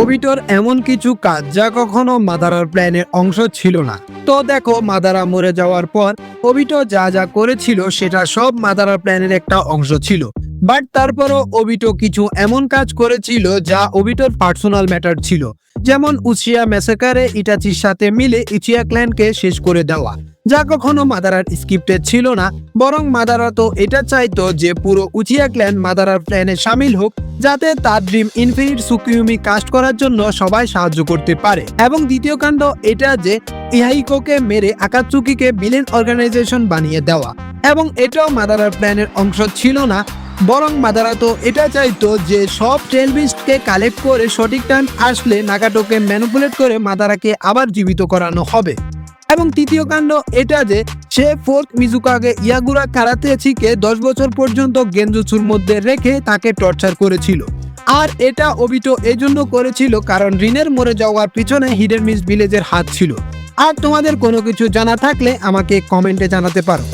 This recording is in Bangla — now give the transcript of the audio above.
ওবিটোর এমন কিছু কাজ যা কখনো মাদারার প্ল্যানের অংশ ছিল না। তো দেখো, মাদারা মরে যাওয়ার পর ওবিটো যা যা করেছিল সেটা সব মাদারার প্ল্যানের একটা অংশ ছিল। বাট তারপরও ওবিটো কিছু এমন কাজ করেছিল যা ওবিটোর পার্সোনাল ম্যাটার ছিল, যেমন উচিয়া ম্যাসাকারে ইটাচির সাথে মিলে ইচিয়া ক্ল্যানকে শেষ করে দেওয়া, যা কখনো মাদারার স্ক্রিপ্টে ছিল না। বরং মাদারা তো এটা চাইতো যে পুরো উচিয়া ক্ল্যান মাদারার প্ল্যানে সামিল হোক, যাতে তার ড্রিম ইনফিনিট সুকিউমি কাস্ট করার জন্য সবাই সাহায্য করতে পারে। এবং দ্বিতীয় কাণ্ড এটা যে ইহাইকোকে মেরে আকাতসুকিকে ভিলেন অর্গানাইজেশন বানিয়ে দেওয়া, এবং এটাও মাদারার প্ল্যানের অংশ ছিল না। বরং মাদারা তো এটা চাইতো যে সব টেলবিস্টকে কালেক্ট করে সঠিক টাইম আসলে নাগাটোকে ম্যানিপুলেট করে মাদারাকে আবার জীবিত করানো হবে। এবং তৃতীয় কাণ্ড এটা যে সে ফোর্থ মিজুকাগে ইয়াগুরা কারাতেচিকে 10 বছর পর্যন্ত গেনজুৎসুর মধ্যে রেখে তাকে টর্চার করেছিল। আর এটা ওবিটো এজন্য করেছিল কারণ রিনের মরে যাওয়ার পিছনে হিডেন মিস্ট ভিলেজের হাত ছিল। আর তোমাদের কোনো কিছু জানা থাকলে আমাকে কমেন্টে জানাতে পারো।